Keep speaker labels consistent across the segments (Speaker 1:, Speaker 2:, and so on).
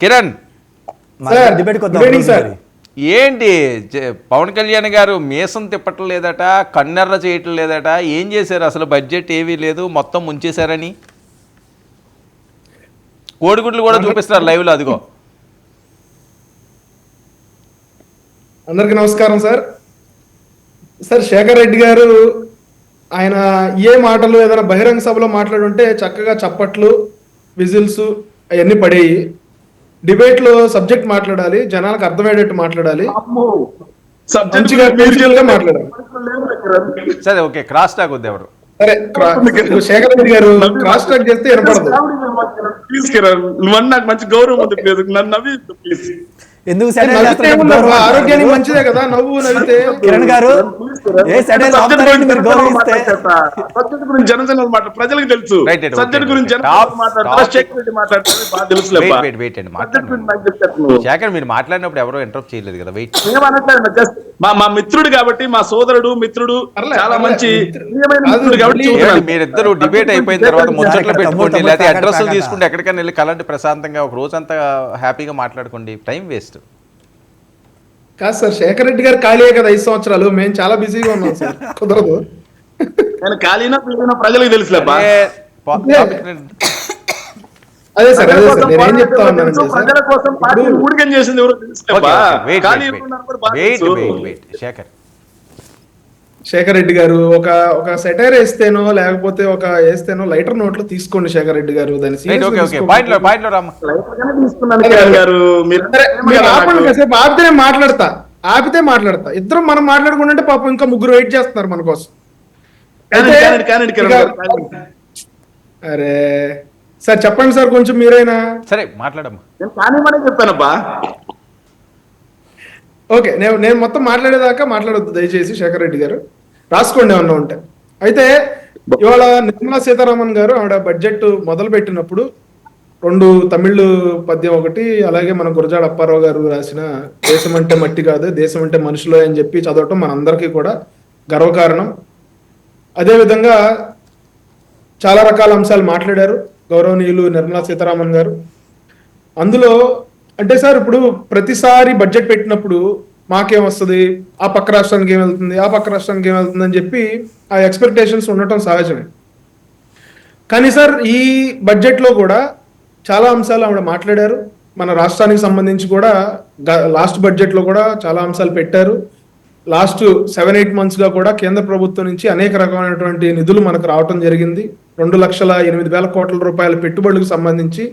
Speaker 1: కిరణ్ ఏంటి పవన్ కళ్యాణ్ గారు మీసం తిప్పటం లేదట, కన్నెర్ర చేయటం లేదట, ఏం చేశారు అసలు? బడ్జెట్ ఏమీ లేదు, మొత్తం ముంచేశారని కోడిగుడ్లు కూడా చూపిస్తున్నారు లైవ్లో. అదిగో.
Speaker 2: అందరికి నమస్కారం సార్. శేఖర్ రెడ్డి గారు ఆయన ఏ మాటలు ఏదైనా బహిరంగ సభలో మాట్లాడుంటే చక్కగా చప్పట్లు, విజిల్స్ అవన్నీ పడేయి. డిబేట్ లో సబ్జెక్ట్ మాట్లాడాలి, జనాలకు అర్థమయ్యేటట్టు మాట్లాడాలి, మాట్లాడాలి.
Speaker 1: సరే, ఓకే, క్రాస్ టాక్ వద్దు ఎవరు.
Speaker 2: సరే, శేఖర్ రెడ్డి గారు క్రాస్ టాక్ చేస్తే వినపడదు.
Speaker 3: నాకు మంచి గౌరవం ఉంది, నన్ను నవ్వి ప్లీజ్.
Speaker 4: ఎందుకు
Speaker 2: ఆరోగ్యానికి మంచిదే కదా నవ్వు నవ్వితే.
Speaker 4: కిరణ్ గారు
Speaker 3: జనజన మాట ప్రజలకు తెలుసు, సబ్జెక్ట్ గురించి
Speaker 1: శేఖర్ మీరు మాట్లాడినప్పుడు ఎవరో ఇంటరప్ట్ చేయలేదు కదా. వెయిట్,
Speaker 3: మా మిత్రుడు కాబట్టి, మా సోదరుడు మిత్రుడు, చాలా మంచి
Speaker 1: మీరిద్దరు డిబేట్ అయిపోయిన తర్వాత ముచ్చట్లు పెట్టుకోండి, లేకపోతే అడ్రస్ తీసుకుంటే ఎక్కడికైనా వెళ్ళి కలండి ప్రశాంతంగా, ఒక రోజంతా హ్యాపీగా మాట్లాడుకోండి. టైం వేస్ట్
Speaker 2: కాదు సార్. శేఖర్ రెడ్డి గారు ఖాళీ కదా 5 సంవత్సరాలు, మేము చాలా బిజీగా ఉన్నాం సార్, కుదరదు.
Speaker 3: నేను ఖాళీనా ప్రజలకు తెలుసులేబ్బా.
Speaker 2: అదే సార్, నేనేం చెప్తా ఉన్నానంటే
Speaker 3: ప్రజల కోసం ఊడికం చేసింది ఎవరు
Speaker 2: శేఖర్ రెడ్డి గారు ఒక సెటైర్ వేస్తేనో లేకపోతే ఒక వేస్తేనో లైటర్ నోట్లో తీసుకోండి శేఖర్ రెడ్డి గారు. దాన్ని ఆపితే మాట్లాడతా. ఇద్దరం మనం మాట్లాడుకుంటే పాపం ఇంకా ముగ్గురు వెయిట్ చేస్తున్నారు మన కోసం. అరే సార్ చెప్పండి సార్, కొంచెం మీరైనా.
Speaker 1: సరే మాట్లాడమ్మా.
Speaker 3: నేను చెప్పానబ్బా.
Speaker 2: ఓకే, నేను మొత్తం మాట్లాడేదాకా మాట్లాడొద్దు దయచేసి. శేఖర్ రెడ్డి గారు రాసుకోండి ఏమన్నా ఉంటే. అయితే ఇవాళ నిర్మలా సీతారామన్ గారు ఆవిడ బడ్జెట్ మొదలు పెట్టినప్పుడు 2 తమిళ్ పద్యం, ఒకటి అలాగే మన గురజాడ అప్పారావు గారు రాసిన దేశం అంటే మట్టి కాదు, దేశం అంటే మనుషులు అని చెప్పి చదవటం మనందరికీ కూడా గర్వకారణం. అదేవిధంగా చాలా రకాల అంశాలు మాట్లాడారు గౌరవనీయులు నిర్మలా సీతారామన్ గారు. అందులో అంటే సార్, ఇప్పుడు ప్రతిసారి బడ్జెట్ పెట్టినప్పుడు మాకేం వస్తుంది, ఆ పక్క రాష్ట్రానికి ఏం వెళ్తుంది, ఆ పక్క రాష్ట్రానికి ఏం వెళ్తుంది అని చెప్పి ఆ ఎక్స్పెక్టేషన్స్ ఉండటం సహజమే. కానీ సార్ ఈ బడ్జెట్లో కూడా చాలా అంశాలు ఆవిడ మాట్లాడారు. మన రాష్ట్రానికి సంబంధించి కూడా లాస్ట్ బడ్జెట్లో కూడా చాలా అంశాలు పెట్టారు. లాస్ట్ 7-8 monthsగా కూడా కేంద్ర ప్రభుత్వం నుంచి అనేక రకమైనటువంటి నిధులు మనకు రావటం జరిగింది. 2,08,000 కోట్ల రూపాయల పెట్టుబడులకు సంబంధించి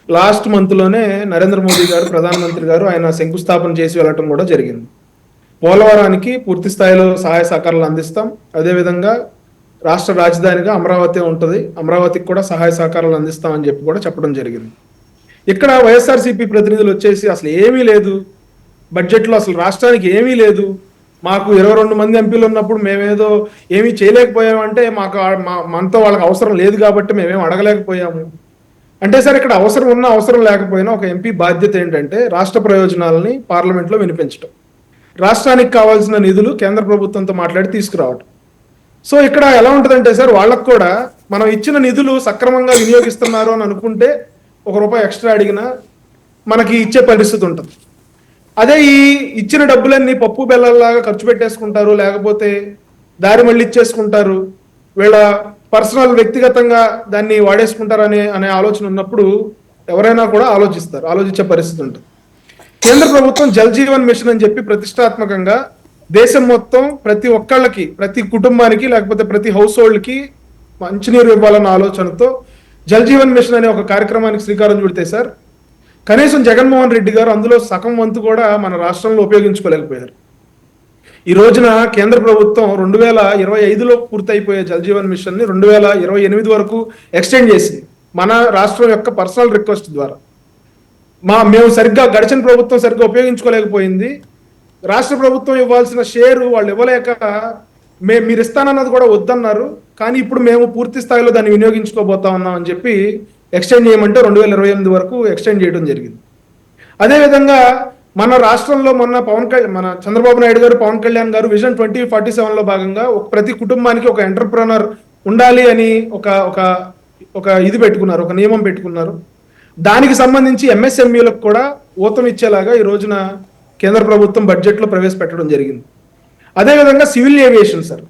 Speaker 2: లాస్ట్ మంత్లోనే నరేంద్ర మోదీ గారు, ప్రధానమంత్రి గారు, ఆయన శంకుస్థాపన చేసి వెళ్ళటం కూడా జరిగింది. పోలవరానికి పూర్తి స్థాయిలో సహాయ సహకారాలు అందిస్తాం. అదేవిధంగా రాష్ట్ర రాజధానిగా అమరావతి ఉంటుంది, అమరావతికి కూడా సహాయ సహకారాలు అందిస్తామని చెప్పి కూడా చెప్పడం జరిగింది. ఇక్కడ వైఎస్ఆర్సీపీ ప్రతినిధులు వచ్చేసి అసలు ఏమీ లేదు బడ్జెట్లో, అసలు రాష్ట్రానికి ఏమీ లేదు, మాకు 22 మంది ఎంపీలు ఉన్నప్పుడు మేమేదో ఏమీ చేయలేకపోయామంటే మనతో వాళ్ళకి అవసరం లేదు కాబట్టి మేమేం అడగలేకపోయాము అంటే సార్, ఇక్కడ అవసరం ఉన్నా అవసరం లేకపోయినా ఒక ఎంపీ బాధ్యత ఏంటంటే రాష్ట్ర ప్రయోజనాలని పార్లమెంట్లో వినిపించడం, రాష్ట్రానికి కావాల్సిన నిధులు కేంద్ర ప్రభుత్వంతో మాట్లాడి తీసుకురావడం. సో ఇక్కడ ఎలా ఉంటుందంటే సార్, వాళ్ళకు కూడా మనం ఇచ్చిన నిధులు సక్రమంగా వినియోగిస్తున్నారు అని అనుకుంటే ₹1 ఎక్స్ట్రా అడిగినా మనకి ఇచ్చే పరిస్థితి ఉంటుంది. అదే ఈ ఇచ్చిన డబ్బులన్నీ పప్పు బెల్లల్లాగా ఖర్చు పెట్టేసుకుంటారు, లేకపోతే దారి మళ్ళీ ఇచ్చేసుకుంటారు, వీళ్ళ పర్సనల్ వ్యక్తిగతంగా దాన్ని వాడేసుకుంటారు అనే ఆలోచన ఉన్నప్పుడు ఎవరైనా కూడా ఆలోచించే పరిస్థితి ఉంటుంది. కేంద్ర ప్రభుత్వం జల్ జీవన్ మిషన్ అని చెప్పి ప్రతిష్టాత్మకంగా దేశం మొత్తం ప్రతి ఒక్కళ్ళకి, ప్రతి కుటుంబానికి, లేకపోతే ప్రతి హౌస్ హోల్డ్కి మంచినీరు ఇవ్వాలన్న ఆలోచనతో జల్ జీవన్ మిషన్ అనే ఒక కార్యక్రమానికి శ్రీకారం చుడితే సార్, కనీసం జగన్మోహన్ రెడ్డి గారు అందులో సగం వంతు కూడా మన రాష్ట్రంలో ఉపయోగించుకోలేకపోయారు. ఈ రోజున కేంద్ర ప్రభుత్వం 2025లో పూర్తయిపోయే జల్ జీవన్ మిషన్ ని 2028 వరకు ఎక్స్టెండ్ చేసింది మన రాష్ట్రం యొక్క పర్సనల్ రిక్వెస్ట్ ద్వారా. మేము గడిచిన ప్రభుత్వం సరిగ్గా ఉపయోగించుకోలేకపోయింది. రాష్ట్ర ప్రభుత్వం ఇవ్వాల్సిన షేరు వాళ్ళు ఇవ్వలేక మీరు ఇస్తానన్నది కూడా వద్దన్నారు. కానీ ఇప్పుడు మేము పూర్తి స్థాయిలో దాన్ని వినియోగించుకోబోతా ఉన్నాం అని చెప్పి ఎక్స్టెండ్ చేయమంటే 2028 వరకు ఎక్స్టెండ్ చేయడం జరిగింది. అదేవిధంగా మన రాష్ట్రంలో మన చంద్రబాబు నాయుడు గారు, పవన్ కళ్యాణ్ గారు విజన్ 2047లో భాగంగా ప్రతి కుటుంబానికి ఒక ఎంటర్ప్రెనర్ ఉండాలి అని ఒక ఇది పెట్టుకున్నారు, ఒక నియమం పెట్టుకున్నారు. దానికి సంబంధించి ఎంఎస్ఎంఈలకు కూడా ఊతం ఇచ్చేలాగా ఈ రోజున కేంద్ర ప్రభుత్వం బడ్జెట్లో ప్రవేశపెట్టడం జరిగింది. అదేవిధంగా సివిల్ ఏవియేషన్ సార్,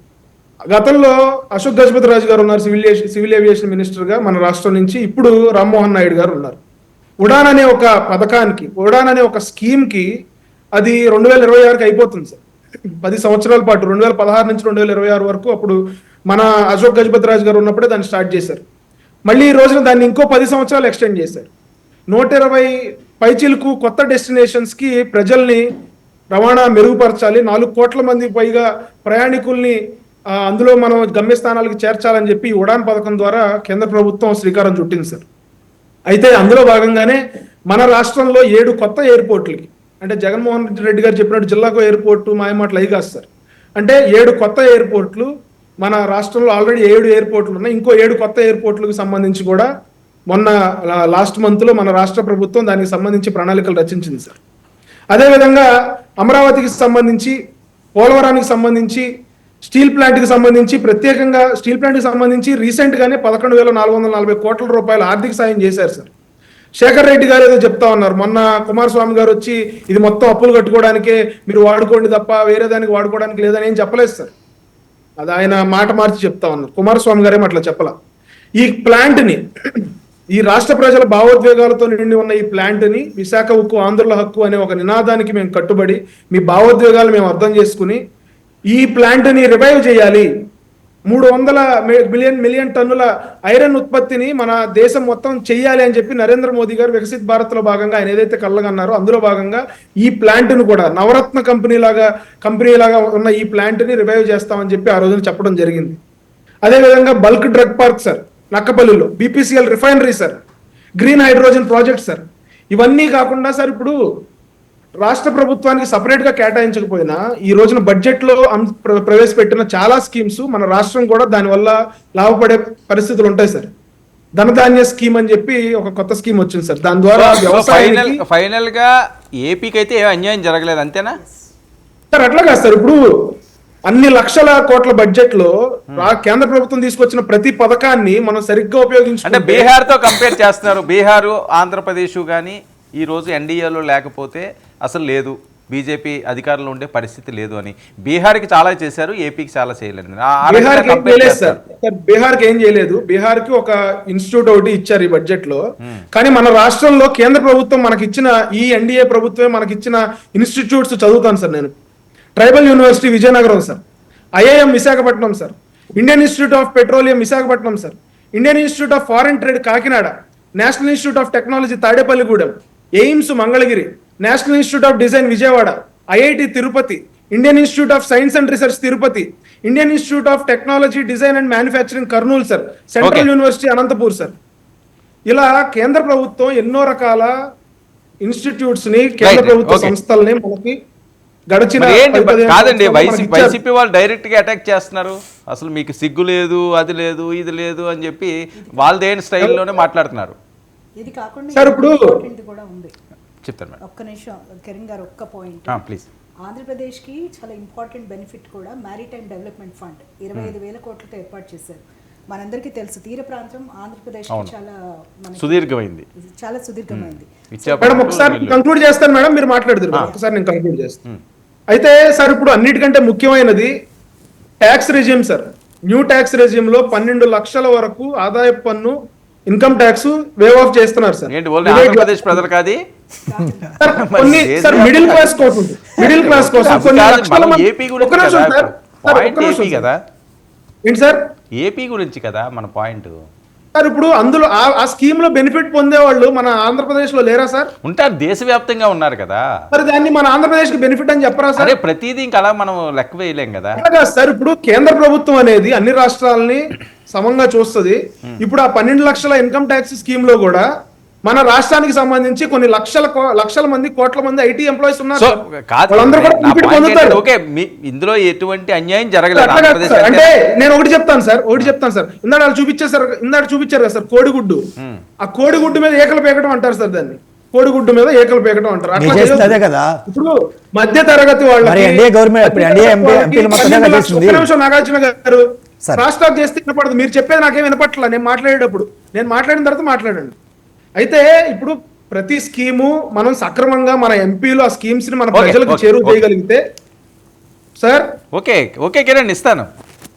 Speaker 2: గతంలో అశోక్ గజపతి రాజు గారు ఉన్నారు సివిల్ ఏవియేషన్ మినిస్టర్గా మన రాష్ట్రం నుంచి. ఇప్పుడు రామ్మోహన్ నాయుడు గారు ఉన్నారు. ఉడాన్ అనే ఒక పథకానికి, ఉడాన్ అనే ఒక స్కీమ్కి అది 2026కి అయిపోతుంది సార్. 10 సంవత్సరాల పాటు 2016 నుంచి 2026 వరకు అప్పుడు మన అశోక్ గజపతి రాజు గారు ఉన్నప్పుడే దాన్ని స్టార్ట్ చేశారు. మళ్ళీ ఈ రోజున దాన్ని ఇంకో 10 సంవత్సరాలు ఎక్స్టెండ్ చేశారు. 120 పైచీలకు కొత్త డెస్టినేషన్స్కి ప్రజల్ని రవాణా మెరుగుపరచాలి, 4 కోట్ల మంది పైగా ప్రయాణికుల్ని అందులో మనం గమ్యస్థానాలకు చేర్చాలని చెప్పి ఉడాన్ పథకం ద్వారా కేంద్ర ప్రభుత్వం శ్రీకారం చుట్టింది సార్. అయితే అందులో భాగంగానే మన రాష్ట్రంలో 7 కొత్త ఎయిర్పోర్ట్లకి, అంటే జగన్మోహన్ రెడ్డి గారు చెప్పినట్టు జిల్లాకు ఎయిర్పోర్టు మాయమాటలు అయి కాదు సార్, అంటే 7 కొత్త ఎయిర్పోర్ట్లు మన రాష్ట్రంలో ఆల్రెడీ 7 ఎయిర్పోర్ట్లు ఉన్నాయి. ఇంకో 7 కొత్త ఎయిర్పోర్ట్లకు సంబంధించి కూడా మొన్న లాస్ట్ మంత్లో మన రాష్ట్ర ప్రభుత్వం దానికి సంబంధించి ప్రణాళికలు రచించింది సార్. అదేవిధంగా అమరావతికి సంబంధించి, పోలవరానికి సంబంధించి, స్టీల్ ప్లాంట్కి సంబంధించి, ప్రత్యేకంగా స్టీల్ ప్లాంట్కి సంబంధించి రీసెంట్గానే 11,440 కోట్ల రూపాయల ఆర్థిక సాయం చేశారు సార్. శేఖర్ రెడ్డి గారు ఏదో చెప్తా ఉన్నారు, మొన్న కుమారస్వామి గారు వచ్చి ఇది మొత్తం అప్పులు కట్టుకోవడానికే మీరు వాడుకోండి తప్ప వేరే దానికి వాడుకోవడానికి లేదని ఏం చెప్పలేదు సార్. అది ఆయన మాట మార్చి చెప్తా ఉన్నారు. కుమారస్వామి గారేమో అట్లా చెప్పలా. ఈ ప్లాంట్ని, ఈ రాష్ట్ర ప్రజల భావోద్వేగాలతో నిండి ఉన్న ఈ ప్లాంట్ని విశాఖ ఉక్కు ఆంధ్రుల హక్కు అనే ఒక నినాదానికి మేము కట్టుబడి మీ భావోద్వేగాలు మేము అర్థం చేసుకుని ఈ ప్లాంట్ని రివైవ్ చేయాలి. 300 మిలియన్ టన్నుల ఐరన్ ఉత్పత్తిని మన దేశం మొత్తం చెయ్యాలి అని చెప్పి నరేంద్ర మోదీ గారు వికసిత్ భారత్ లో భాగంగా ఆయన ఏదైతే కళ్ళగన్నారో అందులో భాగంగా ఈ ప్లాంట్ ను కూడా నవరత్న కంపెనీ లాగా ఉన్న ఈ ప్లాంట్ ని రివైవ్ చేస్తామని చెప్పి ఆ రోజున చెప్పడం జరిగింది. అదేవిధంగా బల్క్ డ్రగ్ పార్క్ సార్ నక్కపల్లిలో, BPCL refinery sir, green hydrogen project sir, ఇవన్నీ కాకుండా సార్ ఇప్పుడు రాష్ట్ర ప్రభుత్వానికి సపరేట్ గా కేటాయించకపోయినా ఈ రోజున బడ్జెట్ లో ప్రవేశపెట్టిన చాలా స్కీమ్స్ మన రాష్ట్రం కూడా దానివల్ల లాభపడే పరిస్థితులు ఉంటాయి సార్. ధనధాన్య స్కీమ్ అని చెప్పి ఒక కొత్త స్కీమ్ వచ్చింది సార్. దాని ద్వారా
Speaker 1: ఫైనల్ గా ఏపీకి అయితే ఏ అన్యాయం జరగలేదు అంతేనా
Speaker 2: సార్? అట్లా కాదు సార్, ఇప్పుడు అన్ని లక్షల కోట్ల బడ్జెట్ లో కేంద్ర ప్రభుత్వం తీసుకొచ్చిన ప్రతి పథకాన్ని మనం సరిగ్గా ఉపయోగించుకుంటే,
Speaker 1: అంటే బీహార్ తో కంపేర్ చేస్తున్నారు. బీహారు ఆంధ్రప్రదేశ్ కానీ ఈ రోజు ఎన్డీఏలో లేకపోతే అసలు లేదు, బీజేపీ అధికారంలో ఉండే పరిస్థితి లేదు అని. బీహార్కి చాలా చేశారు, ఏపీకి చాలా చేయలేదు.
Speaker 2: బీహార్కి ఏం చేయలేదు. బీహార్కి ఒక ఇన్స్టిట్యూట్ ఒకటి ఇచ్చారు ఈ బడ్జెట్ లో. కానీ మన రాష్ట్రంలో కేంద్ర ప్రభుత్వం మనకిచ్చిన, ఈ ఎన్డీఏ ప్రభుత్వమే మనకిచ్చిన ఇన్స్టిట్యూట్స్ చదువుతాను సార్ నేను. Tribal university Vizianagaram sir, IIM Visakhapatnam sir, Indian institute of petroleum Visakhapatnam sir, Indian institute of foreign trade Kakinada, national institute of technology Tadepalligudem, AIIMS Mangalagiri, national institute of design Vijayawada, IIT Tirupati, Indian institute of science and research Tirupati, Indian institute of technology design and manufacturing Kurnool sir, central university Anantapur sir. ఇలా కేంద్ర ప్రభుత్వం ఎన్నో రకాల institutes ని, కేంద్ర ప్రభుత్వ సంస్థల్ని మనకి గడిచిన
Speaker 1: కాదండి. వైసీపీ వాళ్ళు డైరెక్ట్ గా అటాక్ చేస్తున్నారు. అసలు మీకు సిగ్గు లేదు, అది లేదు, ఇది లేదు అని చెప్పి వాళ్ళదేని స్టైల్లోనే మాట్లాడుతున్నారు.
Speaker 4: ఇది కాకుండా
Speaker 2: సార్ ఇప్పుడు
Speaker 4: కూడా ఉంది,
Speaker 1: చెప్తాను మేడం.
Speaker 4: ఒక్క నిమిషం కిరణ్ గారు, ఒక్క పాయింట్
Speaker 1: ప్లీజ్.
Speaker 4: ఆంధ్రప్రదేశ్కి చాలా ఇంపార్టెంట్ బెనిఫిట్ కూడా మ్యారిటైమ్ డెవలప్మెంట్ ఫండ్ 25,000 కోట్లతో ఏర్పాటు చేశారు. మనందరికీ తెలుసు తీర ప్రాంతం ఆంధ్రప్రదేశ్ చాలా
Speaker 1: సుదీర్ఘమైంది,
Speaker 4: చాలా సుదీర్ఘమైంది.
Speaker 2: మేడం ఒకసారి కంక్లూడ్ చేస్తాను మేడం, మీరు మాట్లాడుతున్నారు. ఒకసారి నేను కంక్లూడ్ చేస్తాను. అయితే సార్ ఇప్పుడు అన్నిటికంటే ముఖ్యమైనది tax resume sir. New tax resume లో 12 లక్షల వరకు ఆదాయ పన్ను, ఇన్కమ్ ట్యాక్స్ వేవ్ ఆఫ్ చేస్తున్నారు సార్.
Speaker 1: ఆంధ్రప్రదేశ్ ప్రజలు కాదు,
Speaker 2: మిడిల్ క్లాస్ కోసం, మిడిల్ క్లాస్ కోసం కొన్ని లక్షల మంది. ఏంటి సార్?
Speaker 1: ఏపీ గురించి కదా మన పాయింట్
Speaker 2: సార్. ఇప్పుడు అందులో ఆ స్కీమ్ లో బెనిఫిట్ పొందే వాళ్ళు మన ఆంధ్రప్రదేశ్ లో లేరా సార్?
Speaker 1: ఉంటారు, దేశవ్యాప్తంగా ఉన్నారు కదా.
Speaker 2: మరి దాన్ని మన ఆంధ్రప్రదేశ్ కి బెనిఫిట్ అని చెప్పరా సార్?
Speaker 1: ప్రతిదీ ఇంకా అలా మనం లెక్క వేయలేం కదా
Speaker 2: సార్. ఇప్పుడు కేంద్ర ప్రభుత్వం అనేది అన్ని రాష్ట్రాలని సమంగా చూస్తుంది. ఇప్పుడు ఆ 12 లక్షల ఇన్కమ్ ట్యాక్స్ స్కీమ్ లో కూడా మన రాష్ట్రానికి సంబంధించి కొన్ని లక్షల మంది, కోట్ల మంది ఐటీ ఎంప్లాయీస్ ఉన్నారు.
Speaker 1: ఇందులో ఎటువంటి అన్యాయం జరగలేదు.
Speaker 2: అంటే నేను ఒకటి చెప్తాను సార్, ఇందాక చూపించారు కదా సార్ కోడిగుడ్డు. ఆ కోడిగుడ్డు మీద ఏకలు పేకటం అంటారు సార్, దాన్ని కోడిగుడ్డు మీద ఏకలు పేకటం అంటారు. అట్లా ఇప్పుడు మధ్య తరగతి వాళ్ళకి నాగార్జున గారు రాష్ట్రాలు చేస్తే వినపడదు. మీరు చెప్పేది నాకేం వినపట్ల. నేను మాట్లాడిన తర్వాత మాట్లాడండి. అయితే ఇప్పుడు ప్రతి స్కీము మనం సక్రమంగా మన ఎంపీలు ఆ స్కీమ్స్ ని మన
Speaker 1: ఓకే,
Speaker 2: ప్రజలకు
Speaker 1: ఓకే,
Speaker 2: చేరువ
Speaker 1: ఓకే.
Speaker 2: చేయగలిగితే సార్
Speaker 1: ఓకే ఓకే కిరణ్ ఇస్తాను